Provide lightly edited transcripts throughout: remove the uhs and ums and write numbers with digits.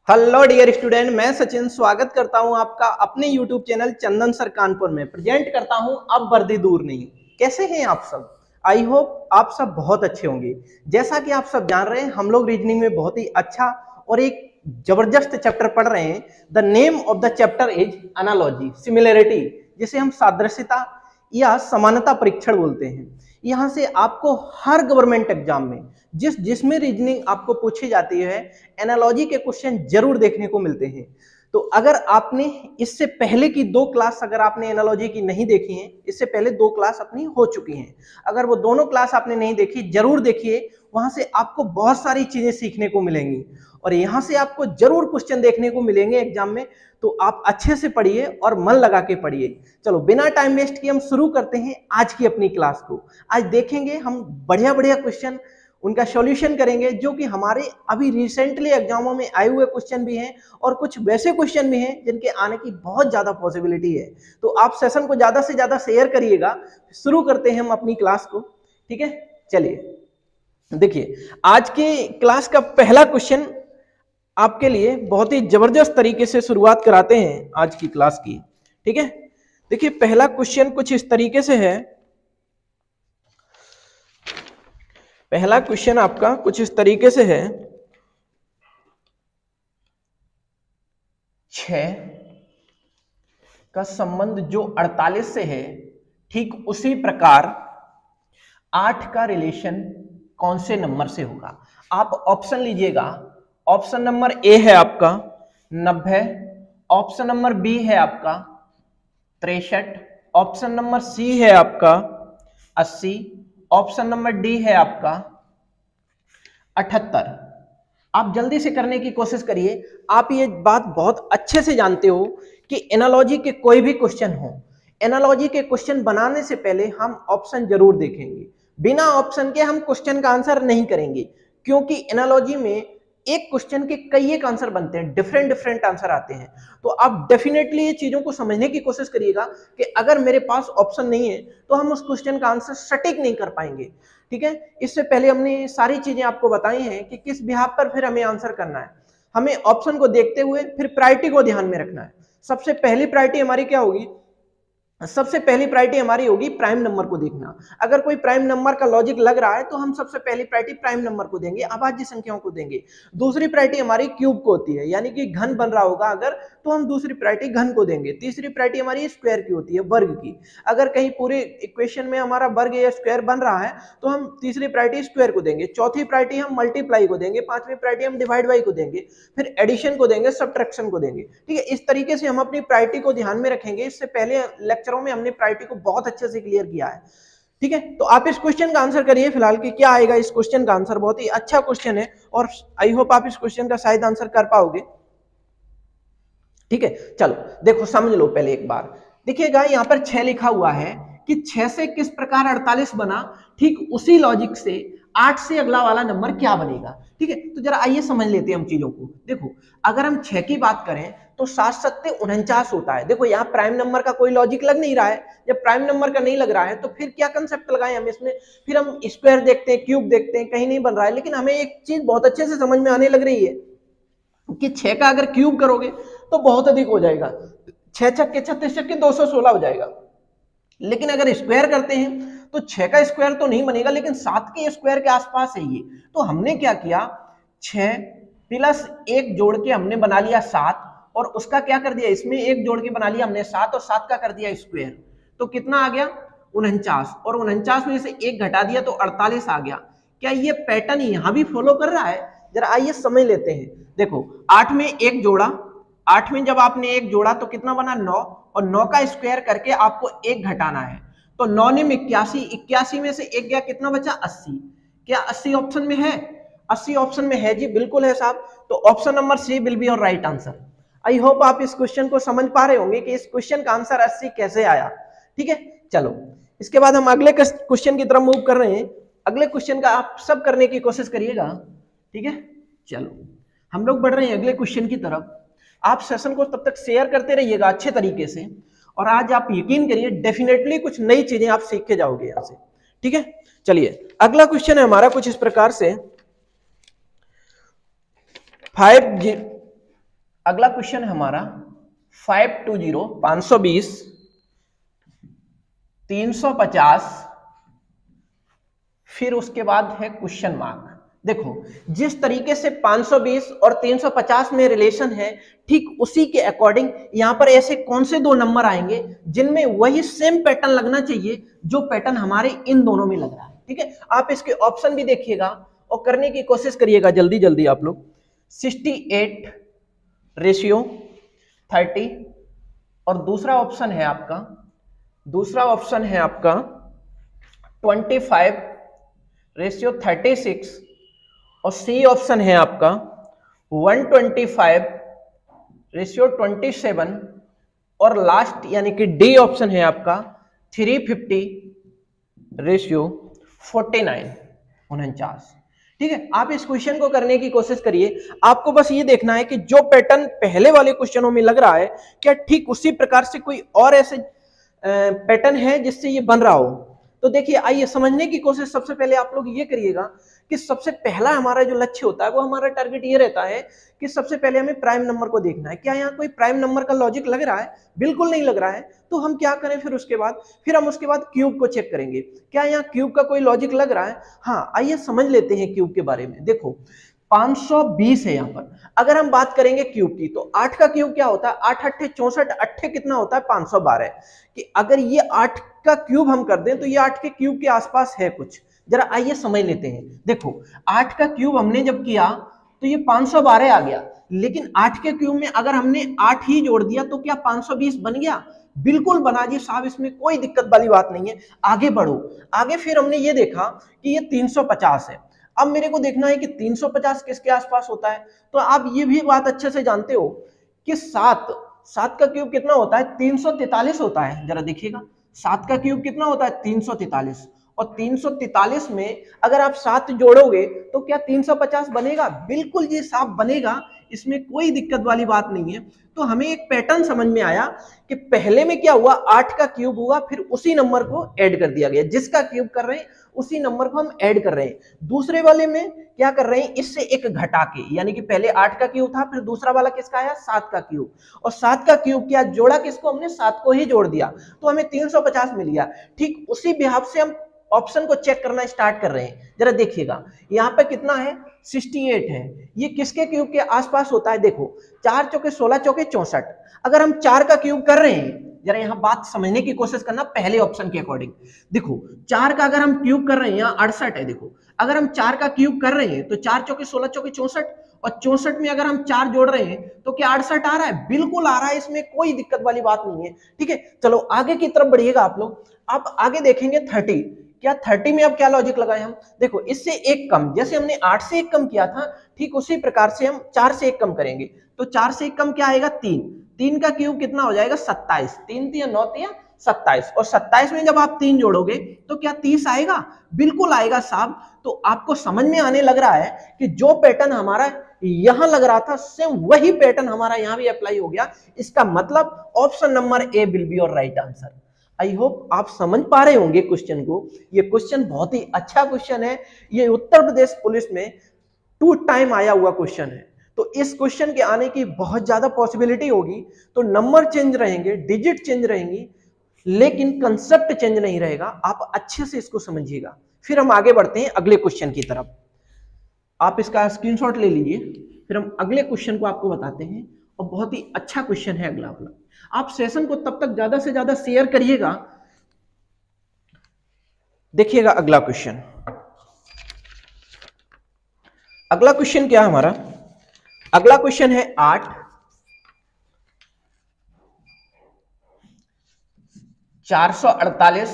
Hello dear student, मैं सचिन स्वागत करता हूं आपका अपने यूट्यूब चैनल चंदन सर कानपुर में। प्रेजेंट करता हूं अब वर्दी दूर नहीं। कैसे हैं आप सब? आई होप आप सब बहुत अच्छे होंगे। जैसा कि आप सब जान रहे हैं, हम लोग रीजनिंग में बहुत ही अच्छा और एक जबरदस्त चैप्टर पढ़ रहे हैं। The name of the chapter is analogy, similarity, जिसे हम सादृश्यता या समानता परीक्षण बोलते हैं। यहाँ से आपको हर गवर्नमेंट एग्जाम में जिसमें रीजनिंग आपको पूछी जाती है, एनालॉजी के क्वेश्चन जरूर देखने को मिलते हैं। तो अगर आपने इससे पहले की दो क्लास अगर आपने एनालॉजी की नहीं देखी हैं, इससे पहले दो क्लास अपनी हो चुकी हैं, अगर वो दोनों क्लास आपने नहीं देखी जरूर देखिए। वहां से आपको बहुत सारी चीजें सीखने को मिलेंगी और यहाँ से आपको जरूर क्वेश्चन देखने को मिलेंगे एग्जाम में। तो आप अच्छे से पढ़िए और मन लगा के पढ़िए। चलो बिना टाइम वेस्ट किए हम शुरू करते हैं आज की अपनी क्लास को। आज देखेंगे हम बढ़िया बढ़िया क्वेश्चन, उनका सॉल्यूशन करेंगे जो कि हमारे अभी रिसेंटली एग्जामों में आए हुए क्वेश्चन भी हैं और कुछ वैसे क्वेश्चन भी हैं जिनके आने की बहुत ज्यादा पॉसिबिलिटी है। तो आप सेशन को ज्यादा से ज्यादा शेयर करिएगा। शुरू करते हैं हम अपनी क्लास को, ठीक है। चलिए देखिए, आज की क्लास का पहला क्वेश्चन आपके लिए बहुत ही जबरदस्त तरीके से शुरुआत कराते हैं आज की क्लास की, ठीक है। देखिए पहला क्वेश्चन कुछ इस तरीके से है। पहला क्वेश्चन आपका कुछ इस तरीके से है, 6 का संबंध जो 48 से है, ठीक उसी प्रकार 8 का रिलेशन कौन से नंबर से होगा? आप ऑप्शन लीजिएगा। ऑप्शन नंबर ए है आपका 90, ऑप्शन नंबर बी है आपका 63, ऑप्शन नंबर सी है आपका 80, ऑप्शन नंबर डी है आपका 78। आप जल्दी से करने की कोशिश करिए। आप ये बात बहुत अच्छे से जानते हो कि एनालॉजी के कोई भी क्वेश्चन हो, एनालॉजी के क्वेश्चन बनाने से पहले हम ऑप्शन जरूर देखेंगे। बिना ऑप्शन के हम क्वेश्चन का आंसर नहीं करेंगे, क्योंकि एनालॉजी में एक क्वेश्चन के कई एक आंसर बनते हैं, डिफरेंट डिफरेंट आंसर आते हैं। तो आप डेफिनेटली ये चीजों को समझने की कोशिश करिएगा कि अगर मेरे पास ऑप्शन नहीं है तो हम उस क्वेश्चन का आंसर सटीक नहीं कर पाएंगे, ठीक है। इससे पहले हमने सारी चीजें आपको बताई हैं कि किस बिहाफ पर फिर हमें आंसर करना है। हमें ऑप्शन को देखते हुए फिर प्रायोरिटी को ध्यान में रखना है। सबसे पहली प्रायोरिटी हमारी क्या होगी? सबसे पहली प्रायोरिटी हमारी होगी प्राइम नंबर को देखना। अगर कोई प्राइम नंबर का लॉजिक लग रहा है तो हम सबसे पहली प्रायोरिटी प्राइम नंबर को देंगे, अभाज्य संख्याओं को देंगे। दूसरी प्रायोरिटी हमारी क्यूब को होती है, यानी कि घन बन रहा होगा अगर, तो हम दूसरी प्रायोरिटी घन को देंगे। तीसरी प्रायोरिटी हमारी स्क्वायर की होती है, वर्ग की। अगर कहीं पूरे इक्वेशन में हमारा वर्ग या स्क्वायर बन रहा है तो हम तीसरी प्रायोरिटी स्क्वायर को देंगे। चौथी प्रायोरिटी हम मल्टीप्लाई को देंगे। पांचवी प्रायोरिटी हम डिवाइड बाई को देंगे। फिर एडिशन को देंगे, सब्ट्रैक्शन को देंगे, ठीक है। इस तरीके से हम अपनी प्रायोरिटी को ध्यान में रखेंगे। इससे पहले लेक्चरों में हमने प्रायोरिटी को बहुत अच्छे से क्लियर किया है, ठीक है। तो आप इस क्वेश्चन का आंसर करिए फिलहाल कि क्या आएगा इस क्वेश्चन का आंसर। बहुत ही अच्छा क्वेश्चन है और आई होप आप इस क्वेश्चन का शायद आंसर कर पाओगे, ठीक है। चलो देखो समझ लो पहले एक बार। देखिएगा यहाँ पर 6 लिखा हुआ है कि 6 से किस प्रकार 48 बना, ठीक उसी लॉजिक से 8 से अगला वाला नंबर क्या बनेगा, ठीक है। तो जरा आइए समझ लेते हैं हम चीजों को। देखो अगर हम 6 की बात करें तो 7 सत्ते 49 होता है। देखो यहाँ प्राइम नंबर का कोई लॉजिक लग नहीं रहा है। जब प्राइम नंबर का नहीं लग रहा है तो फिर क्या कंसेप्ट लगाएं हम इसमें? फिर हम स्क्वायर देखते हैं, क्यूब देखते हैं, कहीं नहीं बन रहा है। लेकिन हमें एक चीज बहुत अच्छे से समझ में आने लग रही है कि 6 का अगर क्यूब करोगे तो बहुत अधिक हो जाएगा। 6 छक्के 36 छक्के 216 हो जाएगा। लेकिन अगर स्क्वायर करते हैं तो 6 का स्क्वायर तो नहीं बनेगा, लेकिन 7 के स्क्वायर के आसपास है ये। तो हमने क्या किया, 6 प्लस 1 जोड़ के हमने बना लिया 7, और उसका क्या कर दिया, इसमें 1 जोड़ के बना लिया हमने 7, और 7 का कर दिया स्क्वायर। तो कितना आ गया 49, और 49 में से 1 घटा दिया तो 48 आ गया। क्या ये पैटर्न यहां भी फॉलो कर रहा है? जरा आइए समझ लेते हैं। देखो 8 में 1 जोड़ा, 8 में जब आपने 1 जोड़ा तो कितना बना 9, और 9 का स्क्वायर करके आपको 1 घटाना है। तो 9 ने 81, 81 में से 1 गया, कितना बचा 80। क्या 80 ऑप्शन में है? 80 ऑप्शन में है जी, बिल्कुल है साहब। तो option number C will be your right answer. I hope आप इस क्वेश्चन को समझ पा रहे होंगे कि इस क्वेश्चन का आंसर 80 कैसे आया, ठीक है। चलो इसके बाद हम अगले क्वेश्चन की तरफ मूव कर रहे हैं। अगले क्वेश्चन का आप सब करने की कोशिश करिएगा, ठीक है। चलो हम लोग बढ़ रहे हैं अगले क्वेश्चन की तरफ। आप सेशन को तब तक शेयर करते रहिएगा अच्छे तरीके से, और आज आप यकीन करिए डेफिनेटली कुछ नई चीजें आप सीख के जाओगे यहां से, ठीक है। चलिए अगला क्वेश्चन है हमारा कुछ इस प्रकार से, 5 अगला क्वेश्चन है हमारा 520 520 350, फिर उसके बाद है क्वेश्चन मार्क। देखो जिस तरीके से 520 और 350 में रिलेशन है, ठीक उसी के अकॉर्डिंग यहां पर ऐसे कौन से दो नंबर आएंगे जिनमें वही सेम पैटर्न लगना चाहिए जो पैटर्न हमारे इन दोनों में लग रहा है। ठीक है, आप इसके ऑप्शन भी देखिएगा और करने की कोशिश करिएगा जल्दी जल्दी आप लोग। 68 रेशियो 30, और दूसरा ऑप्शन है आपका 25 रेशियो 36, और सी ऑप्शन है आपका 125 रेशियो 27, और लास्ट यानी कि डी ऑप्शन है आपका 350 रेशियो 49। ठीक है, आप इस क्वेश्चन को करने की कोशिश करिए। आपको बस ये देखना है कि जो पैटर्न पहले वाले क्वेश्चनों में लग रहा है क्या ठीक उसी प्रकार से कोई और ऐसे पैटर्न है जिससे ये बन रहा हो। तो देखिए, आइए समझने की कोशिश सबसे पहले आप लोग ये करिएगा कि सबसे पहला हमारा जो लक्ष्य होता है वो हमारा टारगेट ये रहता है कि सबसे पहले हमें प्राइम नंबर को देखना है। क्या यहाँ कोई प्राइम नंबर का लॉजिक लग रहा है? बिल्कुल नहीं लग रहा है। तो हम क्या करें फिर उसके बाद क्यूब को चेक करेंगे। क्या यहाँ क्यूब का कोई लॉजिक लग रहा है? हाँ, आइए समझ लेते हैं क्यूब के बारे में। देखो 520 है यहाँ पर। अगर हम बात करेंगे क्यूब की तो 8 का क्यूब क्या होता है? 8 अट्ठे 64, अट्ठे कितना होता है? 512। कि अगर ये 8 का क्यूब हम कर दें तो ये 8 के क्यूब के आसपास है कुछ। जरा आइए समझ लेते हैं। देखो 8 का क्यूब हमने जब किया तो ये 512 आ गया, लेकिन 8 के क्यूब में अगर हमने 8 ही जोड़ दिया तो क्या 520 बन गया? बिल्कुल बना जी साहब, इसमें कोई दिक्कत वाली बात नहीं है। आगे बढ़ो, आगे फिर हमने ये देखा कि ये 350 है। अब मेरे को देखना है कि 350 किसके आसपास होता है। तो आप ये भी बात अच्छे से जानते हो कि 7 का क्यूब कितना होता है? 343 होता है। जरा देखिएगा 7 का क्यूब कितना होता है? 343, और 343 में अगर आप 7 जोड़ोगे तो क्या 350 बनेगा? बिल्कुल जी साहब बनेगा, इसमें कोई दिक्कत वाली बात नहीं है। तो हमें एक पैटर्न समझ में आया कि पहले में क्या हुआ, 8 का क्यूब हुआ, फिर उसी नंबर को ऐड कर दिया गया। जिसका क्यूब कर रहे हैं उसी नंबर को हम ऐड कर रहे हैं। दूसरे वाले में क्या कर रहे हैं, इससे एक घटा के, यानी कि पहले 8 का क्यूब था, फिर दूसरा वाला किसका आया? 7 का क्यूब, और 7 का क्यूब क्या जोड़ा? किसको? हमने 7 को ही जोड़ दिया, तो हमें 350 मिल गया। ठीक उसी बिहाफ से हम ऑप्शन को चेक करना स्टार्ट कर रहे हैं। जरा देखिएगा यहाँ पे कितना है? 68 है। ये किसके क्यूब के आसपास होता है? देखो 4 चौके 16, चौके 64। अगर हम 4 का क्यूब कर रहे हैं, जरा यहाँ बात समझने की कोशिश करना पहले ऑप्शन के अकॉर्डिंग। देखो 4 का अगर हम क्यूब कर रहे हैं, यहाँ 68 है। देखो अगर हम 4 का क्यूब कर रहे हैं तो 4 चौके 16, चौके 64, और 64 में अगर हम 4 जोड़ रहे हैं तो क्या 68 आ रहा है? बिल्कुल आ रहा है, इसमें कोई दिक्कत वाली बात नहीं है। ठीक है, चलो आगे की तरफ बढ़िएगा आप लोग। आप आगे देखेंगे 30। क्या 30 में अब क्या लॉजिक लगाए हम? देखो इससे एक कम, जैसे हमने 8 से एक कम किया था, ठीक उसी प्रकार से हम 4 से एक कम करेंगे। तो 4 से एक कम क्या आएगा? 3। 3 का क्यूब कितना हो जाएगा? 27। 3 3 9 3 27, और 27 में जब आप 3 जोड़ोगे तो क्या 30 आएगा? बिल्कुल आएगा साहब। तो आपको समझ में आने लग रहा है कि जो पैटर्न हमारा यहां लग रहा था सेम वही पैटर्न हमारा यहां भी अप्लाई हो गया। इसका मतलब option number A will be your right answer. I hope आप समझ पा रहे होंगे क्वेश्चन को। ये क्वेश्चन बहुत ही अच्छा क्वेश्चन है। ये उत्तर प्रदेश पुलिस में 2 टाइम आया हुआ क्वेश्चन है। तो इस क्वेश्चन के आने की बहुत ज्यादा पॉसिबिलिटी होगी। तो नंबर चेंज रहेंगे, डिजिट चेंज रहेंगी, लेकिन कंसेप्ट चेंज नहीं रहेगा। आप अच्छे से इसको समझिएगा। फिर हम आगे बढ़ते हैं अगले क्वेश्चन की तरफ। आप इसका स्क्रीनशॉट ले लीजिए, फिर हम अगले क्वेश्चन को आपको बताते हैं। और बहुत ही अच्छा क्वेश्चन है अगला वाला। आप सेशन को तब तक ज्यादा से ज्यादा शेयर करिएगा। देखिएगा अगला क्वेश्चन। अगला क्वेश्चन क्या है हमारा? अगला क्वेश्चन है 8 448,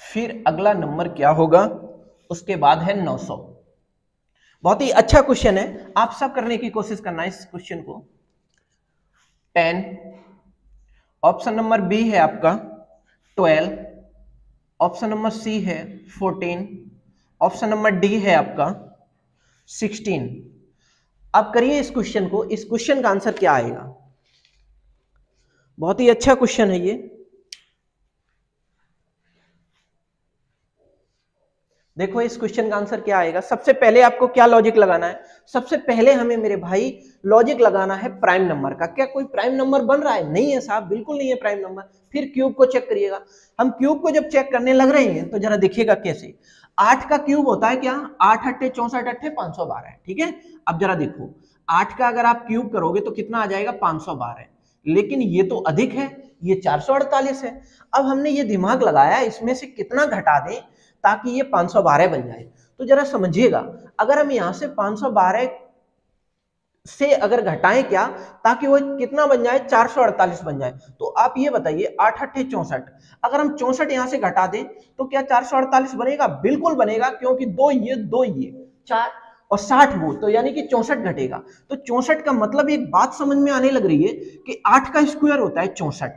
फिर अगला नंबर क्या होगा? उसके बाद है 900। बहुत ही अच्छा क्वेश्चन है, आप सब करने की कोशिश करना इस क्वेश्चन को। 10, ऑप्शन नंबर बी है आपका 12, ऑप्शन नंबर सी है 14, ऑप्शन नंबर डी है आपका 16। अब करिए इस क्वेश्चन को, इस क्वेश्चन का आंसर क्या आएगा? बहुत ही अच्छा क्वेश्चन है ये। देखो इस क्वेश्चन का आंसर क्या आएगा। सबसे पहले आपको क्या लॉजिक लगाना है, सबसे पहले हमें मेरे भाई लॉजिक लगाना है प्राइम नंबर का। क्या कोई प्राइम नंबर बन रहा है? नहीं है साहब, बिल्कुल नहीं है प्राइम नंबर। फिर क्यूब को चेक करिएगा। हम क्यूब को जब चेक करने लग रहे हैं तो जरा देखिएगा कैसे। 8 का क्यूब होता है क्या? 8 अट्ठे 64 अट्ठे 512, ठीक है। अब जरा देखो 8 का अगर आप क्यूब करोगे तो कितना आ जाएगा? 512। लेकिन ये तो अधिक है, ये 448 है। अब हमने ये दिमाग लगाया इसमें से कितना घटा दें ताकि ये 512 बन जाए। तो जरा समझिएगा, अगर हम यहां से 512 से अगर घटाएं क्या ताकि वो कितना बन जाए? 448 बन जाए। तो आप ये बताइए 8 अट्ठे 64, अगर हम 64 यहां से घटा दें तो क्या 448 बनेगा? बिल्कुल बनेगा, क्योंकि दो ये 4 और 60 वो, तो यानी कि 64 घटेगा। तो 64 का मतलब एक बात समझ में आने लग रही है कि 8 का स्क्वायर होता है 64।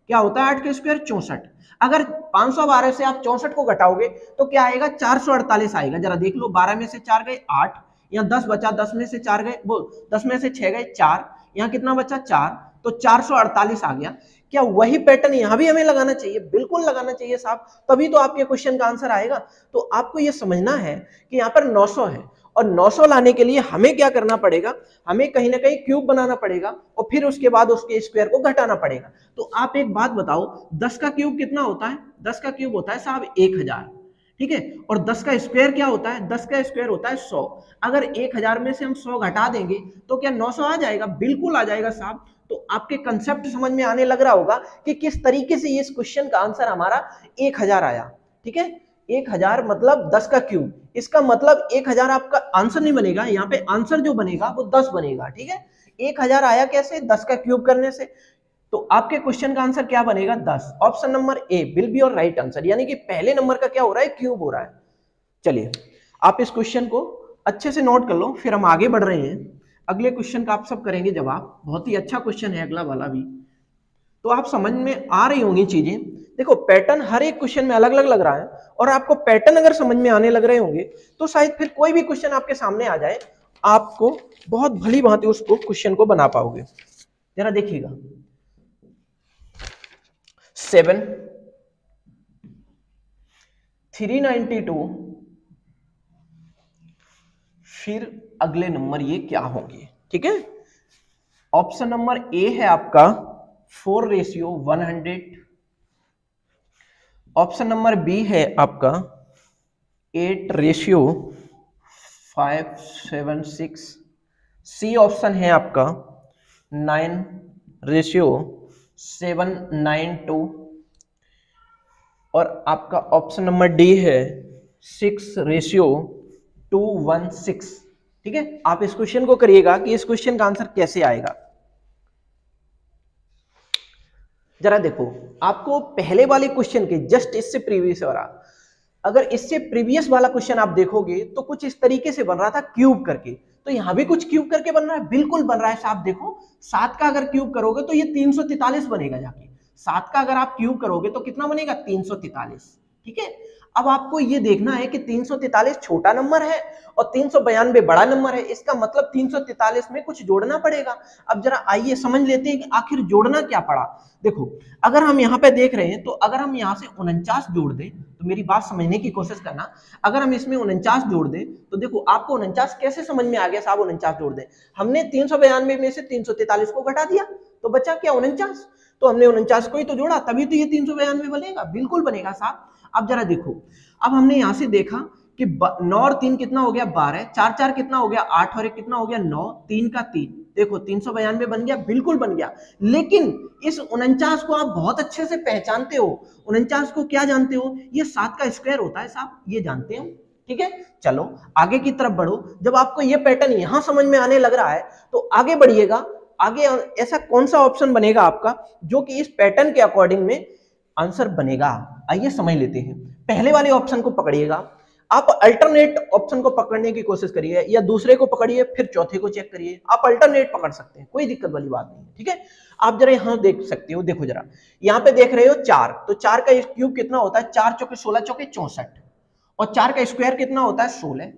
क्या होता है 8 का स्क्वायर? 64। अगर 512 से आप 64 को घटाओगे तो क्या आएगा? 448 आएगा। जरा देख लो, 12 में से 4 गए 8, यहाँ 10 बचा, 10 में से 4 गए वो 10 में से 6 गए 4, यहाँ कितना बचा? 4, तो 448 आ गया। क्या वही पैटर्न यहां भी हमें लगाना चाहिए? बिल्कुल लगाना चाहिए साहब, तभी तो आपके क्वेश्चन का आंसर आएगा। तो आपको यह समझना है कि यहाँ पर 900 है, और 900 लाने के लिए हमें क्या करना पड़ेगा? हमें कहीं ना कहीं क्यूब बनाना पड़ेगा और फिर उसके बाद उसके स्क्वायर को घटाना पड़ेगा। तो आप एक बात बताओ, 10 का क्यूब कितना होता है? 10 का क्यूब होता है साहब 1000, ठीक है। और 10 का स्क्वायर क्या होता है? 10 का स्क्वायर होता है 100। अगर 1000 में से हम 100 घटा देंगे तो क्या 900 आ जाएगा? बिल्कुल आ जाएगा साहब। तो आपके कंसेप्ट समझ में आने लग रहा होगा कि किस तरीके से इस क्वेश्चन का आंसर हमारा 1000 आया, ठीक है। 1000 मतलब 10 का क्यूब, इसका मतलब 1000 आपका आंसर नहीं बनेगा, यहाँ पे आंसर जो बनेगा वो 10 बनेगा, ठीक है। 1000 आया कैसे? 10 का क्यूब करने से। तो आपके क्वेश्चन का आंसर क्या बनेगा? 10। Option number A will be your right answer, यानी कि पहले नंबर का क्या हो रहा है? क्यूब हो रहा है। चलिए आप इस क्वेश्चन को अच्छे से नोट कर लो, फिर हम आगे बढ़ रहे हैं। अगले क्वेश्चन का आप सब करेंगे जवाब, बहुत ही अच्छा क्वेश्चन है अगला वाला भी। तो आप समझ में आ रही होंगी चीजें। देखो पैटर्न हर एक क्वेश्चन में अलग अलग लग रहा है, और आपको पैटर्न अगर समझ में आने लग रहे होंगे तो शायद फिर कोई भी क्वेश्चन आपके सामने आ जाए, आपको बहुत भली भांति उसको क्वेश्चन को बना पाओगे। जरा देखिएगा 7 392, फिर अगले नंबर ये क्या होंगे, ठीक है। ऑप्शन नंबर ए है आपका 4:100। ऑप्शन नंबर बी है आपका 8:576। सी ऑप्शन है आपका 9:792, और आपका ऑप्शन नंबर डी है 6:216, ठीक है। आप इस क्वेश्चन को करिएगा कि इस क्वेश्चन का आंसर कैसे आएगा। जरा देखो, आपको पहले वाले क्वेश्चन के जस्ट इससे प्रीवियस वाला, अगर इससे प्रीवियस वाला क्वेश्चन आप देखोगे तो कुछ इस तरीके से बन रहा था क्यूब करके, तो यहां भी कुछ क्यूब करके बन रहा है। बिल्कुल बन रहा है साहब। देखो 7 का अगर क्यूब करोगे तो ये 343 बनेगा जाके। 7 का अगर आप क्यूब करोगे तो कितना बनेगा? 343, ठीक है। अब आपको ये देखना है कि 343 छोटा नंबर है और 392 बड़ा नंबर है, इसका मतलब 343 में कुछ जोड़ना पड़ेगा। अब जरा आइए समझ लेते हैं कि आखिर जोड़ना क्या पड़ा। देखो अगर हम यहाँ पे देख रहे हैं तो अगर हम यहाँ से 49 जोड़ दें, तो मेरी बात समझने की कोशिश करना, अगर हम इसमें 49 जोड़ दें तो देखो आपको 49 कैसे समझ में आ गया साहब? 49 जोड़ दें, हमने 392 में से 343 को घटा दिया तो बचा क्या? 49। तो हमने 49 को ही तो जोड़ा, तभी तो ये 392 बनेगा। बिल्कुल बनेगा साहब। अब जरा देखो, अब हमने यहां से देखा कि 9 और 3 कितना हो गया? 12, 4 4 कितना हो गया? 8 और 1 कितना हो गया? 9, 3 का 3, देखो 392 बन गया। बिल्कुल बन गया। लेकिन इस 49 को आप बहुत अच्छे से पहचानते हो। 49 को क्या जानते हो? ये 7 का स्क्वायर होता है साहब, ये जानते हो, ठीक है। चलो आगे की तरफ बढ़ो। जब आपको ये पैटर्न यहां समझ में आने लग रहा है तो आगे बढ़िएगा। आगे ऐसा कौन सा ऑप्शन बनेगा आपका जो कि इस पैटर्न के अकॉर्डिंग में आंसर बनेगा? आइए समझ लेते हैं। पहले वाले ऑप्शन को पकड़िएगा, आप अल्टरनेट ऑप्शन को पकड़ने की कोशिश करिए, या दूसरे को पकड़िए फिर चौथे को चेक करिए। आप अल्टरनेट पकड़ सकते हैं, कोई दिक्कत वाली बात नहीं है, ठीक है। आप जरा यहां देख सकते हो, देखो जरा यहां पे देख रहे हो 4, तो 4 का क्यूब कितना होता है? 4 चौके 16 चौके 64, और 4 का स्क्वायर कितना होता है? 16।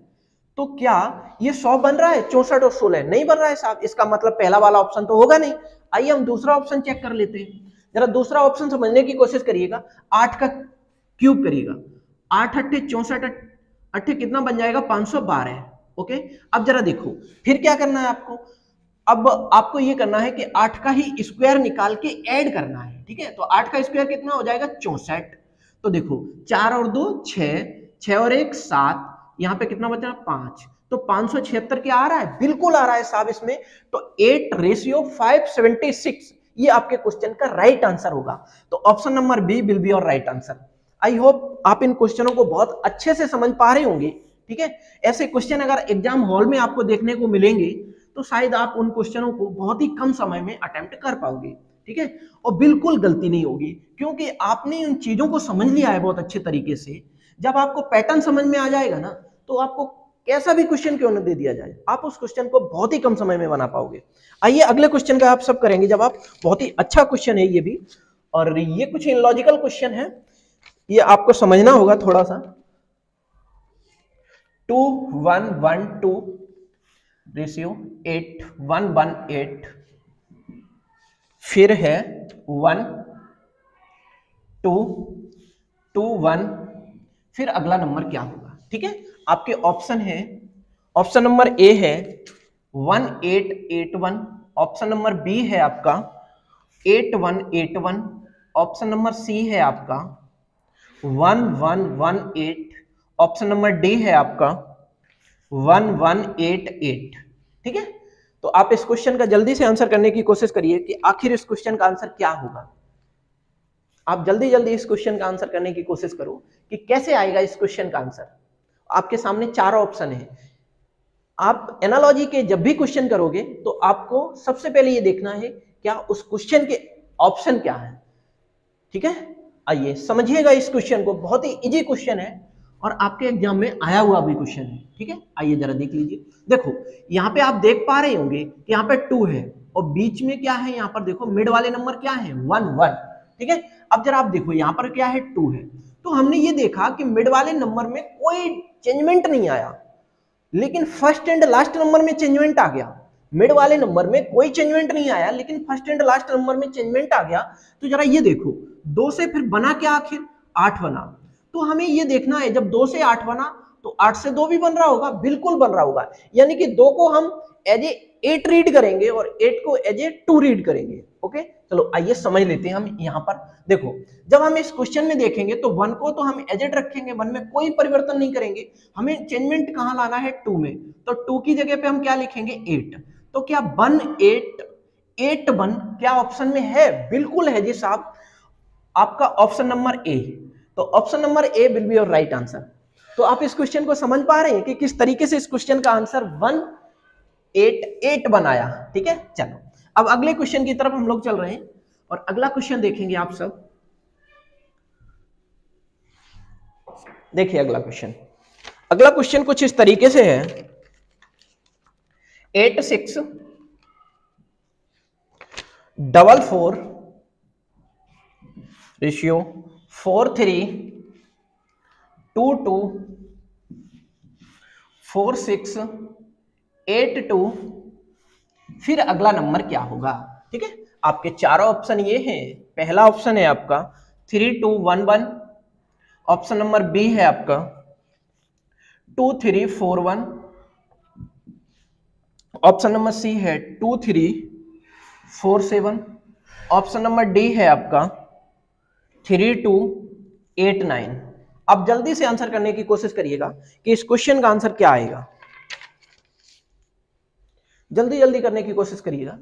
तो क्या ये 100 बन रहा है? 64 और 16 नहीं बन रहा है साहब, इसका मतलब पहला वाला ऑप्शन तो होगा नहीं। आइए हम दूसरा ऑप्शन चेक कर लेते हैं। जरा दूसरा ऑप्शन समझने की कोशिश करिएगा। 8 का क्यूब करिएगा, 8 अट्ठे 64 8 कितना बन जाएगा 512। ओके, अब जरा देखो फिर क्या करना है आपको। अब आपको ये करना है कि 8 का ही स्क्वायर निकाल के ऐड करना है। ठीक है, तो 8 का स्क्वायर कितना हो जाएगा 64। तो देखो 4 और 2 6, 6 और 1 7, यहाँ पे कितना बचा 5, तो 576 क्या आ रहा है, बिल्कुल आ रहा है साहब इसमें। तो 8:576 ये आपके क्वेश्चन का राइट आंसर होगा। तो option number B will be your right answer. I hope आप इन क्वेश्चनों को बहुत अच्छे से समझ पा रहे होंगे। ठीक है, ऐसे क्वेश्चन अगर एग्जाम हॉल में आपको देखने को मिलेंगे तो शायद आप उन क्वेश्चनों को बहुत ही कम समय में अटेम्प्ट कर पाओगे। ठीक है, और बिल्कुल गलती नहीं होगी क्योंकि आपने उन चीजों को समझ लिया है बहुत अच्छे तरीके से। जब आपको पैटर्न समझ में आ जाएगा ना, तो आपको कैसा भी क्वेश्चन क्यों न दे दिया जाए, आप उस क्वेश्चन को बहुत ही कम समय में बना पाओगे। आइए अगले क्वेश्चन का आप सब करेंगे, जब आप बहुत ही अच्छा क्वेश्चन है ये भी, और ये कुछ इलॉजिकल क्वेश्चन है, ये आपको समझना होगा थोड़ा सा। 2 1 1 2 रेशियो 8 1 1 8, फिर है 1 2 2 1, फिर अगला नंबर क्या होगा। ठीक है, आपके ऑप्शन है, ऑप्शन नंबर ए है 1881, ऑप्शन नंबर बी है आपका 8181, ऑप्शन नंबर सी है आपका 1118, ऑप्शन नंबर डी है आपका 1188। ठीक है, तो आप इस क्वेश्चन का जल्दी से आंसर करने की कोशिश करिए कि आखिर इस क्वेश्चन का आंसर क्या होगा। आप जल्दी जल्दी इस क्वेश्चन का आंसर करने की कोशिश करो कि कैसे आएगा इस क्वेश्चन का आंसर। आपके सामने 4 ऑप्शन है। आप एनालॉजी के जब भी क्वेश्चन करोगे तो आपको सबसे पहले ये देखना है क्या उस क्वेश्चन के ऑप्शन क्या है। ठीक है, आइए समझिएगा इस क्वेश्चन को, बहुत ही इजी क्वेश्चन है और आपके एग्जाम में आया हुआ भी क्वेश्चन है। ठीक है, आइए जरा देख लीजिए। देखो यहाँ पे आप देख पा रहे होंगे कि यहाँ पे 2 है और बीच में क्या है, यहाँ पर देखो मिड वाले नंबर क्या है 1 1। ठीक है, अब जरा आप देखो यहाँ पर क्या है 2 है, तो हमने ये देखा कि मिड वाले नंबर में कोई चेंजमेंट नहीं आया, लेकिन फर्स्ट एंड लास्ट नंबर में चेंजमेंट आ गया। मिड वाले नंबर में कोई चेंजमेंट नहीं आया, लेकिन फर्स्ट एंड लास्ट नंबर में चेंजमेंट आ गया। तो जरा ये देखो 2 से फिर बना क्या, आखिर 8 बना। तो हमें ये देखना है जब 2 से 8 बना तो 8 से 2 भी बन रहा होगा, बिल्कुल बन रहा होगा। यानी कि 2 को हम एज ए 8 रीड करेंगे और 8 को एज ए 2 रीड करेंगे। ओके, चलो आइए समझ लेते हैं। हम यहाँ पर देखो जब हम इस क्वेश्चन में देखेंगे तो 1 को तो हम एज इट रखेंगे, 1 में कोई परिवर्तन नहीं करेंगे। हमें चेंजमेंट कहाँ लाना है 2 में, तो 2 की जगह पे हम क्या लिखेंगे 8। तो क्या 1 8 8 1 क्या ऑप्शन में है, बिल्कुल है जी साहब, आपका ऑप्शन नंबर ए। तो option number A will be your right answer. तो आप इस क्वेश्चन को समझ पा रहे हैं कि किस तरीके से इस क्वेश्चन का आंसर 188 बनाया। ठीक है, चलो अब अगले क्वेश्चन की तरफ हम लोग चल रहे हैं और अगला क्वेश्चन देखेंगे आप सब। देखिए अगला क्वेश्चन कुछ इस तरीके से है 86 44 रेशियो 43 22 46 82, फिर अगला नंबर क्या होगा। ठीक है, आपके चारों ऑप्शन ये हैं। पहला ऑप्शन है आपका 3211, ऑप्शन नंबर बी है आपका 2341, ऑप्शन नंबर सी है 2347, ऑप्शन नंबर डी है आपका 3289। अब जल्दी से आंसर करने की कोशिश करिएगा कि इस क्वेश्चन का आंसर क्या आएगा। जल्दी जल्दी करने की कोशिश करिएगा।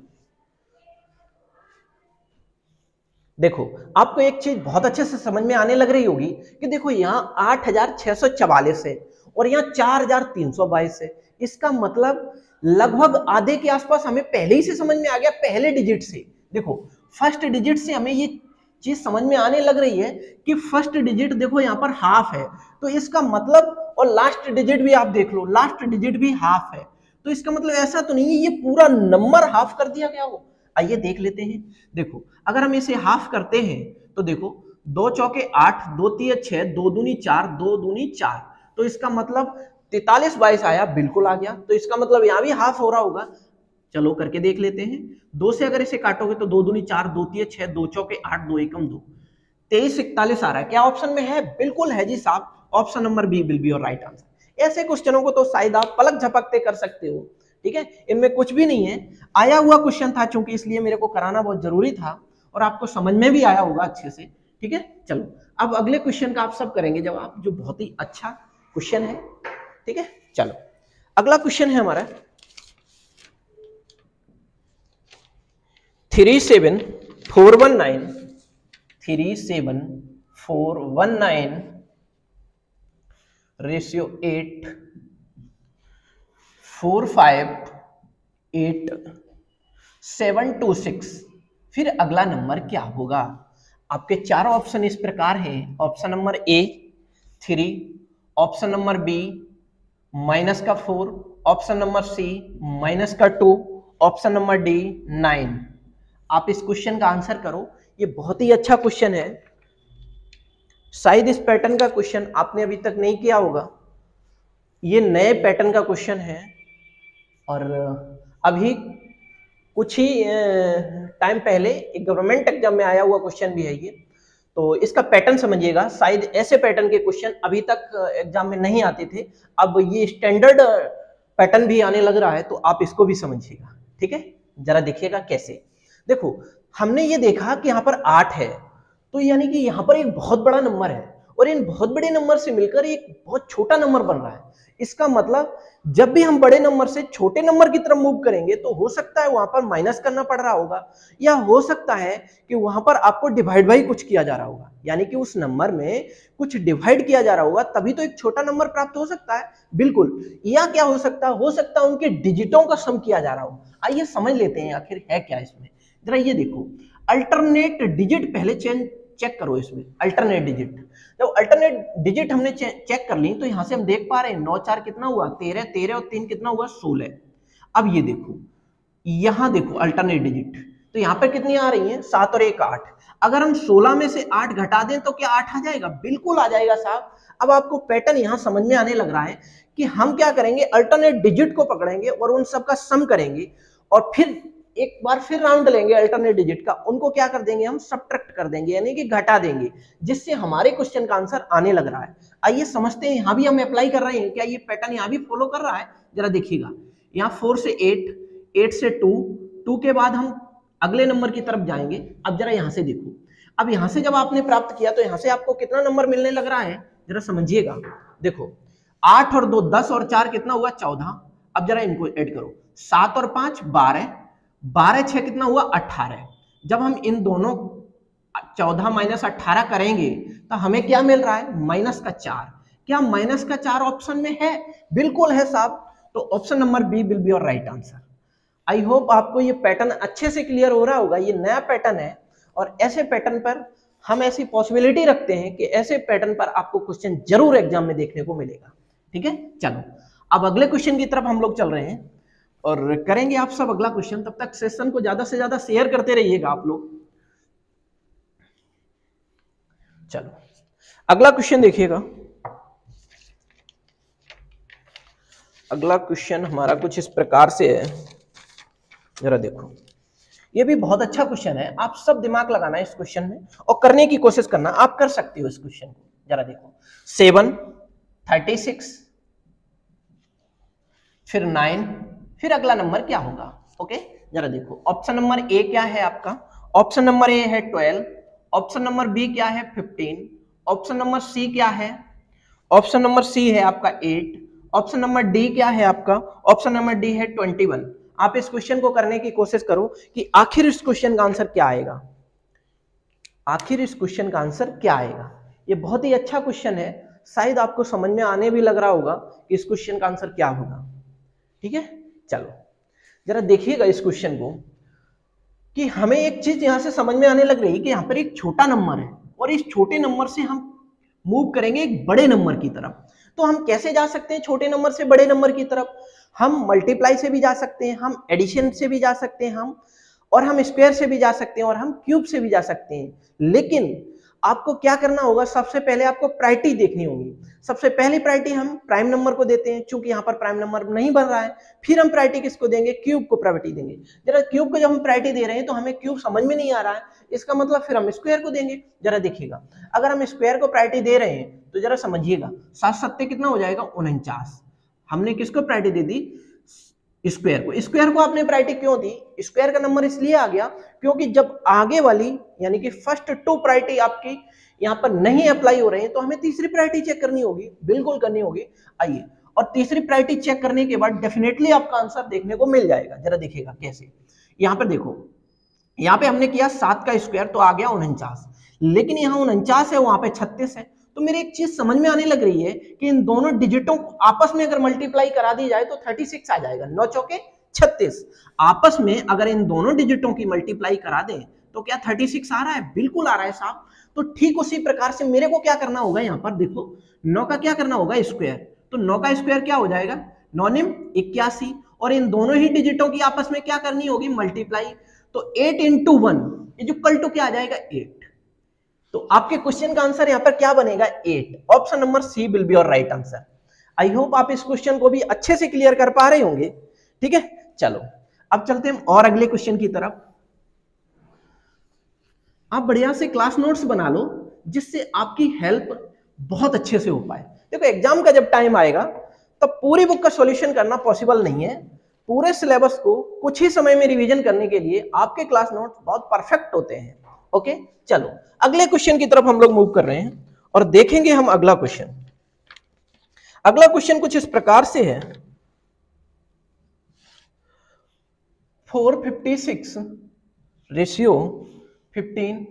देखो आपको एक चीज बहुत अच्छे से समझ में आने लग रही होगी कि देखो यहाँ 8644 है और यहाँ 4322 है। इसका मतलब लगभग आधे के आसपास हमें पहले ही से समझ में आ गया, पहले डिजिट से। देखो फर्स्ट डिजिट से हमें ये चीज समझ में आने लग रही है कि फर्स्ट डिजिट देखो यहाँ पर हाफ है, तो इसका मतलब, और लास्ट डिजिट भी आप देख लो, लास्ट डिजिट भी हाफ है, तो इसका मतलब ऐसा तो नहीं है ये पूरा नंबर हाफ कर दिया गया हो। आइए देख लेते हैं। देखो अगर हम इसे हाफ करते हैं तो देखो 2 चौके 8, 2 तिये 6, 2 दूनी 4, 2 दूनी 4, तो इसका मतलब 4322 आया, बिल्कुल आ गया। तो इसका मतलब यहाँ भी हाफ हो रहा होगा। चलो करके देख लेते हैं। 2 से अगर इसे काटोगे तो 2 दूनी 4, 2 तिये 6, 2 चौके 8, 2 एकम 2, 2341 आ रहा है। क्या ऑप्शन में है, बिल्कुल है जी साहब, option number B will be your right answer. ऐसे क्वेश्चनों को तो शायद आप पलक झपकते कर सकते हो, ठीक है, इनमें कुछ भी नहीं है। आया हुआ क्वेश्चन था चूंकि, इसलिए मेरे को कराना बहुत जरूरी था और आपको समझ में भी आया होगा अच्छे से, ठीक है। चलो अब अगले क्वेश्चन का आप सब करेंगे जवाब, जो बहुत ही अच्छा क्वेश्चन है, ठीक है। चलो अगला क्वेश्चन है हमारा 37419 रेशियो 8 4 5 8 7 2 6। फिर अगला नंबर क्या होगा? आपके चार ऑप्शन इस प्रकार हैं। Option number A 3, option number B minus का 4, ऑप्शन नंबर सी माइनस का 2, ऑप्शन नंबर डी 9। आप इस क्वेश्चन का आंसर करो। ये बहुत ही अच्छा क्वेश्चन है, शायद इस पैटर्न का क्वेश्चन आपने अभी तक नहीं किया होगा। ये नए पैटर्न का क्वेश्चन है और अभी कुछ ही टाइम पहले एक गवर्नमेंट एग्जाम में आया हुआ क्वेश्चन भी है ये, तो इसका पैटर्न समझिएगा। शायद ऐसे पैटर्न के क्वेश्चन अभी तक एग्जाम में नहीं आते थे, अब ये स्टैंडर्ड पैटर्न भी आने लग रहा है, तो आप इसको भी समझिएगा, ठीक है। जरा देखिएगा कैसे। देखो हमने ये देखा कि यहाँ पर 8 है, तो यानी कि यहाँ पर एक बहुत बड़ा नंबर है और इन बहुत बड़े नंबर से मिलकर एक बहुत छोटा नंबर बन रहा है। इसका मतलब जब भी हम बड़े नंबर से छोटे नंबर की तरफ मूव करेंगे तो हो सकता है वहां पर माइनस करना पड़ रहा होगा, या हो सकता है कि वहां पर आपको डिवाइड बाई कुछ किया जा रहा होगा, यानी कि उस नंबर में कुछ डिवाइड किया जा रहा होगा, तभी तो एक छोटा नंबर प्राप्त हो सकता है। बिल्कुल। या क्या हो सकता है उनके डिजिटों का सम किया जा रहा हो। आइए समझ लेते हैं आखिर है क्या इसमें। जरा ये देखो, अल्टरनेट डिजिट पहले चेक करो। इसमें अल्टरनेट डिजिट, जब अल्टरनेट डिजिट हमने चेक कर ली तो यहां से हम देख पा रहे हैं 9 4 कितना हुआ 13, 13 और 3 कितना हुआ 16। अब ये देखो, यहां देखो अल्टरनेट डिजिट, तो यहां पर कितनी आ रही है 7 और 1 8। अगर हम 16 में से 8 घटा दें तो क्या 8 आ जाएगा? बिल्कुल आ जाएगा साहब। अब आपको पैटर्न यहां समझ में आने लग रहा है कि हम क्या करेंगे, अल्टरनेट डिजिट को पकड़ेंगे और उन सबका सम करेंगे और फिर एक बार फिर राउंड लेंगे अल्टरनेट डिजिट का, उनको क्या कर देंगे हम सब्ट्रैक्ट कर देंगे, यानी कि घटा देंगे, जिससे हमारे क्वेश्चन का आंसर आने लग रहा है। आइए समझते हैं, यहां भी हम अप्लाई कर रहे हैं, क्या ये पैटर्न यहां भी फॉलो कर रहा है? जरा देखिएगा, यहाँ 4 से 8, 8 से 2, 2 के बाद हम अगले नंबर की तरफ जाएंगे। अब जरा यहां से देखो, अब यहां से जब आपने प्राप्त किया तो यहां से आपको कितना नंबर मिलने लग रहा है, जरा समझिएगा। देखो 8 और 2 10 और 4 कितना हुआ 14। अब जरा इनको ऐड करो, 7 और 5 12, 12 6 कितना हुआ 18। जब हम इन दोनों 14 माइनस 18 करेंगे तो हमें क्या मिल रहा है, माइनस का 4। क्या माइनस का 4 ऑप्शन में है? बिल्कुल है साहब। तो option number B will be your right answer. I hope आपको ये पैटर्न अच्छे से क्लियर हो रहा होगा। ये नया पैटर्न है और ऐसे पैटर्न पर हम ऐसी पॉसिबिलिटी रखते हैं कि ऐसे पैटर्न पर आपको क्वेश्चन जरूर एग्जाम में देखने को मिलेगा, ठीक है। चलो अब अगले क्वेश्चन की तरफ हम लोग चल रहे हैं और करेंगे आप सब अगला क्वेश्चन। तब तक सेशन को ज्यादा से ज्यादा शेयर करते रहिएगा आप लोग। चलो अगला क्वेश्चन देखिएगा। अगला क्वेश्चन हमारा कुछ इस प्रकार से है, जरा देखो। ये भी बहुत अच्छा क्वेश्चन है, आप सब दिमाग लगाना है इस क्वेश्चन में और करने की कोशिश करना। आप कर सकते हो इस क्वेश्चन को। जरा देखो 7 36 फिर 9, फिर अगला नंबर क्या होगा? ओके जरा देखो, ऑप्शन नंबर ए क्या है आपका? ऑप्शन नंबर ए है 12, ऑप्शन नंबर बी क्या है 15, ऑप्शन नंबर सी क्या है? ऑप्शन नंबर सी है आपका 8, ऑप्शन नंबर डी क्या है आपका? ऑप्शन नंबर डी है 21। आप इस क्वेश्चन को करने की कोशिश करो कि आखिर इस क्वेश्चन का आंसर क्या आएगा। आखिर इस क्वेश्चन का आंसर क्या आएगा? ये बहुत ही अच्छा क्वेश्चन है, शायद आपको समझ में आने भी लग रहा होगा कि इस क्वेश्चन का आंसर क्या होगा, ठीक है। चलो जरा देखिएगा इस क्वेश्चन को कि हमें एक चीज यहां से समझ में आने लग रही है कि यहां पर एक छोटा नंबर है और इस छोटे नंबर से हम मूव करेंगे एक बड़े नंबर की तरफ। तो हम कैसे जा सकते हैं छोटे नंबर से बड़े नंबर की तरफ? हम मल्टीप्लाई से भी जा सकते हैं, हम एडिशन से भी जा सकते हैं, हम स्क्वायर से भी जा सकते हैं और हम क्यूब से भी जा सकते हैं। लेकिन आपको क्या करना होगा, सबसे पहले आपको प्रायोरिटी देखनी होगी। सबसे पहली प्रायोरिटी हम प्राइम नंबर को देते हैं, चूंकि यहाँ पर प्राइम नंबर नहीं बन रहा है। फिर हम प्रायोरिटी किसको देंगे, क्यूब को प्रायोरिटी देंगे। जरा क्यूब को जब हम प्रायोरिटी दे रहे हैं तो हमें क्यूब समझ में नहीं आ रहा है, इसका मतलब फिर हम स्क्वायर को देंगे। जरा देखिएगा, अगर हम स्क्वायर को प्रायोरिटी दे रहे हैं तो जरा समझिएगा, 7 सत्ते कितना हो जाएगा, 49। हमने किसको प्रायोरिटी दे दी, स्क्वायर को। स्क्वायर को आपने प्रायोरिटी क्यों दी, स्क्वायर का नंबर इसलिए आ गया क्योंकि जब आगे वाली यानी कि फर्स्ट 2 प्रायोरिटी आपकी यहाँ पर नहीं अप्लाई हो रहे हैं तो हमें तीसरी प्रायोरिटी चेक करनी होगी, बिल्कुल करनी होगी। आइए, और तीसरी प्रायोरिटी चेक करने के बाद डेफिनेटली आपका आंसर देखने को मिल जाएगा। जरा देखिएगा कैसे, यहाँ पर देखो, यहाँ पे हमने किया 7 का स्क्वायर तो आ गया 49, लेकिन यहाँ 49 है, वहां पे 36 है। तो मेरे एक चीज समझ में आने लग रही है कि इन दोनों डिजिटों को आपस में अगर मल्टीप्लाई करा दी जाए तो 36 आ जाएगा, 9 चौके 36। आपस में अगर इन दोनों डिजिटों की मल्टीप्लाई करा दें तो क्या 36 आ रहा है, बिल्कुल आ रहा है साहब। तो ठीक उसी प्रकार से मेरे को क्या करना होगा, यहाँ पर देखो 9 का क्या करना होगा, स्क्वायर। तो 9 का स्क्वायर क्या हो जाएगा, 9 निम 81, और इन दोनों ही डिजिटों की आपस में क्या करनी होगी, मल्टीप्लाई। तो 8 इंटू 1 इक्वल टू क्या आ जाएगा, 8। तो आपके क्वेश्चन का आंसर यहाँ पर क्या बनेगा, 8। Option number C will be your right answer. I hope आप इस क्वेश्चन को भी अच्छे से क्लियर कर पा रहे होंगे। ठीक है, चलो अब चलते हैं और अगले क्वेश्चन की तरफ। आप बढ़िया से क्लास नोट्स बना लो जिससे आपकी हेल्प बहुत अच्छे से हो पाए। देखो एग्जाम का जब टाइम आएगा तब पूरी बुक का सॉल्यूशन करना पॉसिबल नहीं है। पूरे सिलेबस को कुछ ही समय में रिवीजन करने के लिए आपके क्लास नोट्स बहुत परफेक्ट होते हैं। ओके, चलो अगले क्वेश्चन की तरफ हम लोग मूव कर रहे हैं और देखेंगे हम अगला क्वेश्चन। अगला क्वेश्चन कुछ इस प्रकार से है, 456 रेशियो 15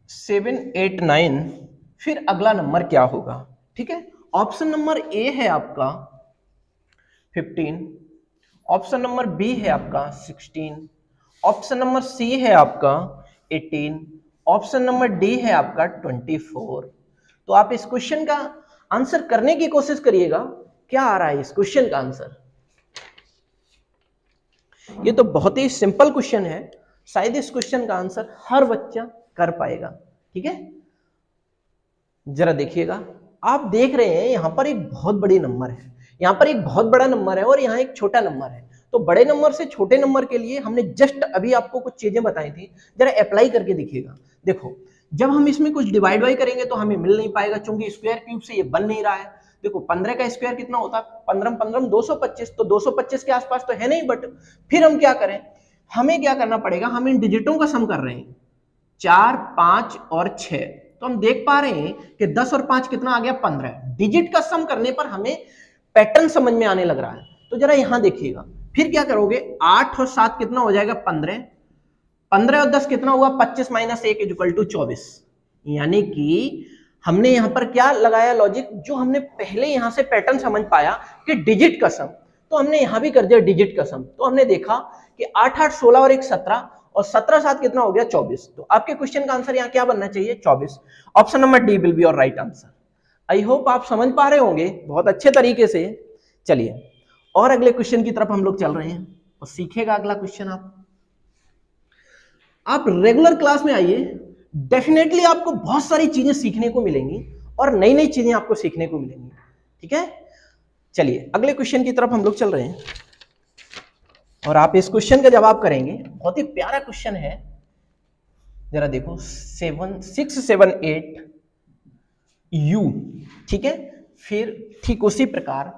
789, फिर अगला नंबर क्या होगा। ठीक है, ऑप्शन नंबर ए है आपका 15, ऑप्शन नंबर बी है आपका 16, ऑप्शन नंबर सी है आपका 18, ऑप्शन नंबर डी है आपका 24। तो आप इस क्वेश्चन का आंसर करने की कोशिश करिएगा, क्या आ रहा है इस क्वेश्चन का आंसर। ये तो बहुत ही सिंपल क्वेश्चन है, शायद इस क्वेश्चन का आंसर हर बच्चा कर पाएगा। ठीक है, जरा देखिएगा, आप देख रहे हैं यहां पर एक बहुत बड़ी नंबर है, यहां पर एक बहुत बड़ा नंबर है और यहां एक छोटा नंबर है। तो बड़े नंबर से छोटे नंबर के लिए हमने जस्ट अभी आपको कुछ चीजें बताई थी, जरा अप्लाई करके देखिएगा। देखो जब हम इसमें कुछ डिवाइड बाई करेंगे तो हमें मिल नहीं पाएगा, क्योंकि स्क्वायर क्यूब से ये बन नहीं रहा है। देखो 15 का स्क्वायर कितना होता है, 15 15 225, तो 225 के आसपास तो है नहीं। बट फिर हम क्या करें, हमें क्या करना पड़ेगा, हम इन डिजिटों का सम कर रहे हैं, 4 5 और 6। तो हम देख पा रहे हैं कि 10 और 5 कितना आ गया, 15। डिजिट का सम करने पर हमें पैटर्न समझ में आने लग रहा है। तो जरा यहां देखिएगा, फिर क्या करोगे, 8 और 7 कितना हो जाएगा, 15, 15 और 10 कितना हुआ, 25 माइनस 1 इक्वल टू 24। यानी कि हमने यहां पर क्या लगाया लॉजिक, जो हमने पहले यहां से पैटर्न समझ पाया कि डिजिट का सम, तो हमने यहां भी कर दिया डिजिट का सम। तो हमने देखा कि 8 8 16 और 1 17, और 17 7 कितना हो गया, 24। तो आपके क्वेश्चन का आंसर यहाँ क्या बनना चाहिए, 24। Option number D will be your right answer. I hope आप समझ पा रहे होंगे बहुत अच्छे तरीके से। चलिए और अगले क्वेश्चन की तरफ हम लोग चल रहे हैं और सीखेगा अगला क्वेश्चन। आप रेगुलर क्लास में आइए, डेफिनेटली आपको बहुत सारी चीजें सीखने को मिलेंगी और नई नई चीजें आपको सीखने को मिलेंगी। ठीक है, चलिए अगले क्वेश्चन की तरफ हम लोग चल रहे हैं और आप इस क्वेश्चन का जवाब करेंगे। बहुत ही प्यारा क्वेश्चन है, जरा देखो 678 U। ठीक है, फिर ठीक उसी प्रकार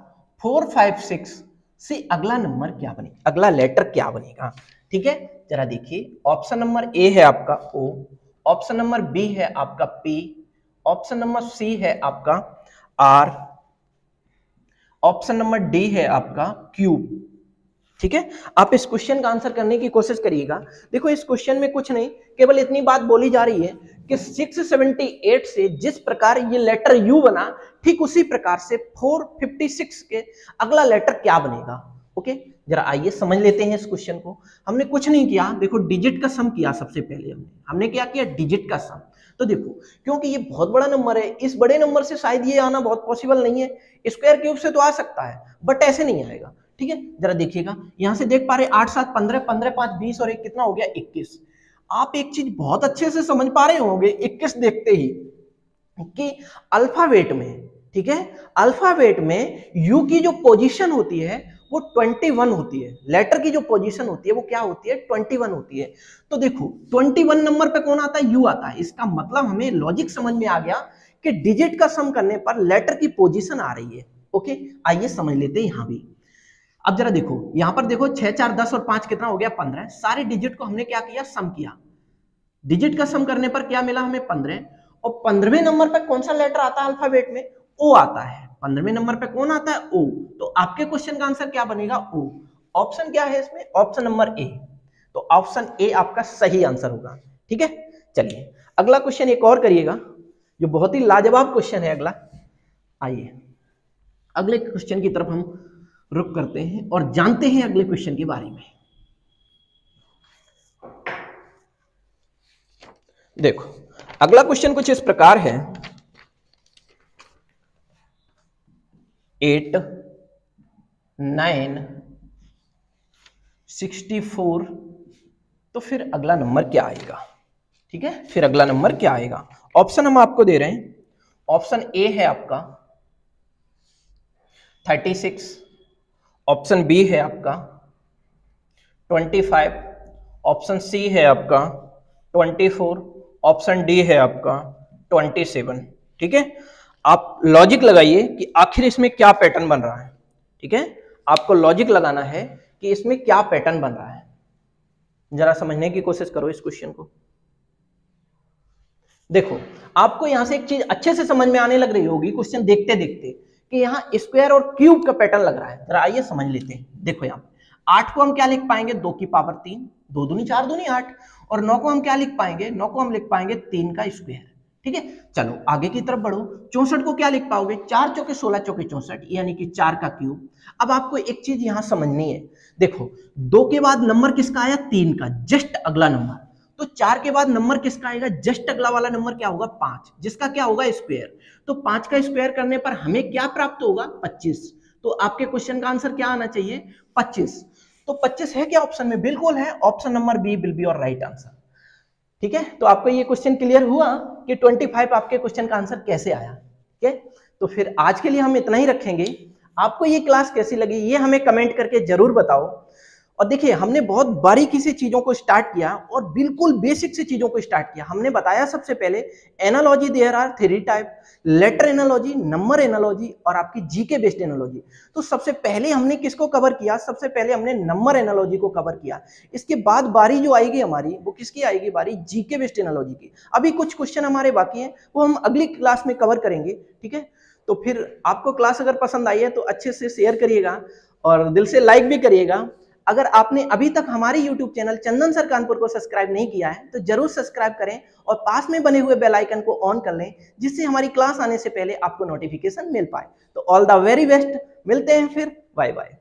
456 से अगला नंबर क्या बनेगा, अगला लेटर क्या बनेगा। ठीक है, जरा देखिए, ऑप्शन नंबर ए है आपका O, ऑप्शन नंबर बी है आपका P, ऑप्शन नंबर सी है आपका R, ऑप्शन नंबर डी है आपका Q। ठीक है, आप इस क्वेश्चन का आंसर करने की कोशिश करिएगा। देखो इस क्वेश्चन में कुछ नहीं, केवल इतनी बात बोली जा रही है कि 678 से जिस प्रकार ये लेटर U बना, ठीक उसी प्रकार से 456 के अगला लेटर क्या बनेगा। ओके, जरा आइए समझ लेते हैं इस क्वेश्चन को। हमने कुछ नहीं किया, देखो डिजिट का सम किया। सबसे पहले हमने क्या किया, डिजिट का सम। तो देखो क्योंकि ये बहुत बड़ा नंबर है, इस बड़े नंबर से शायद ये आना बहुत पॉसिबल नहीं है। स्क्वायर क्यूब से तो आ सकता है बट ऐसे नहीं आएगा। ठीक है, जरा देखिएगा, यहां से देख पा रहे 8 7 15, 15 5 20 और 1 कितना हो गया, 21। आप एक चीज बहुत अच्छे से समझ पा रहे होंगे 21 देखते ही कि अल्फाबेट में, ठीक है, अल्फाबेट में यू की जो पोजीशन होती है वो 21 होती है, लेटर की जो पोजीशन होती है वो क्या होती है, 21 होती है। तो देखो 21 नंबर पे कौन आता है, यू आता है। इसका मतलब हमें लॉजिक समझ में आ गया कि डिजिट का सम करने पर लेटर की पोजीशन आ रही है। ओके, आइए समझ लेते हैं यहां भी। अब जरा देखो, यहां पर देखो 6 4 10 और 5 कितना हो गया, 15। सारे डिजिट को हमने क्या किया, सम किया। डिजिट का सम करने पर क्या मिला हमें, 15। और 15वें नंबर पर कौन सा लेटर आता है अल्फाबेट में, ओ आता है। 15वें नंबर पे कौन आता है, ओ। तो आपके क्वेश्चन का आंसर क्या बनेगा, ओ। ऑप्शन क्या है इसमें, ऑप्शन नंबर ए। तो ऑप्शन ए आपका सही आंसर होगा। ठीक है, चलिए अगला क्वेश्चन एक और करिएगा जो बहुत ही लाजवाब क्वेश्चन है अगला। आइए अगले क्वेश्चन की तरफ हम रुक करते हैं और जानते हैं अगले क्वेश्चन के बारे में। देखो अगला क्वेश्चन कुछ इस प्रकार है, 8 9 64। तो फिर अगला नंबर क्या आएगा, ठीक है, फिर अगला नंबर क्या आएगा। ऑप्शन हम आपको दे रहे हैं। ऑप्शन ए है आपका 36, ऑप्शन बी है आपका 25, ऑप्शन सी है आपका 24, ऑप्शन डी है आपका 27। ठीक है, आप लॉजिक लगाइए कि आखिर इसमें क्या पैटर्न बन रहा है। ठीक है, आपको लॉजिक लगाना है कि इसमें क्या पैटर्न बन रहा है। जरा समझने की कोशिश करो इस क्वेश्चन को। देखो आपको यहां से एक चीज अच्छे से समझ में आने लग रही होगी क्वेश्चन देखते देखते कि यहाँ स्क्वायर और क्यूब का पैटर्न लग रहा है। जरा आइए समझ लेते हैं। देखो यहाँ 8 को हम क्या लिख पाएंगे, 2 की पावर 3, 2 दूनी 4 दूनी 8। और 9 को हम क्या लिख पाएंगे, 9 को हम लिख पाएंगे 3 का स्क्वायर। ठीक है, चलो आगे की तरफ बढ़ो। 64 को क्या लिख पाओगे, 4 चौके 16 चौके 64, यानी कि 4 का क्यूब। अब आपको एक चीज यहां समझनी है। देखो 2 के बाद नंबर किसका आया, 3 का, जस्ट अगला नंबर। तो 4 के बाद नंबर किसका आएगा, जस्ट अगला वाला नंबर क्या होगा, 5, जिसका क्या होगा, स्क्वायर। तो 5 का स्क्वायर करने पर हमें क्या प्राप्त होगा, 25। तो आपके क्वेश्चन का आंसर क्या आना चाहिए, 25। तो 25 है क्या ऑप्शन में, बिल्कुल है। Option number B will be your right answer. ठीक है, तो आपको ये क्वेश्चन क्लियर हुआ कि 25 आपके क्वेश्चन का आंसर कैसे आया। ठीक है, तो फिर आज के लिए हम इतना ही रखेंगे। आपको ये क्लास कैसी लगी ये हमें कमेंट करके जरूर बताओ। और देखिए हमने बहुत बारीकी से चीजों को स्टार्ट किया और बिल्कुल बेसिक से चीजों को स्टार्ट किया। हमने बताया सबसे पहले analogy, there are 3 type, letter analogy, number analogy और आपकी जीके बेस्ड एनालॉजी। तो सबसे पहले हमने किसको कवर किया, सबसे पहले हमने नंबर एनालॉजी को कवर किया। इसके बाद बारी जो आएगी हमारी वो किसकी आएगी, बारी जीके बेस्ड एनालॉजी की। अभी कुछ क्वेश्चन हमारे बाकी हैं वो हम अगली क्लास में कवर करेंगे। ठीक है, तो फिर आपको क्लास अगर पसंद आई है तो अच्छे से शेयर करिएगा और दिल से लाइक भी करिएगा। अगर आपने अभी तक हमारे YouTube चैनल चंदन सर कानपुर को सब्सक्राइब नहीं किया है तो जरूर सब्सक्राइब करें और पास में बने हुए बेल आइकन को ऑन कर लें, जिससे हमारी क्लास आने से पहले आपको नोटिफिकेशन मिल पाए। तो ऑल द वेरी बेस्ट, मिलते हैं फिर, बाय बाय।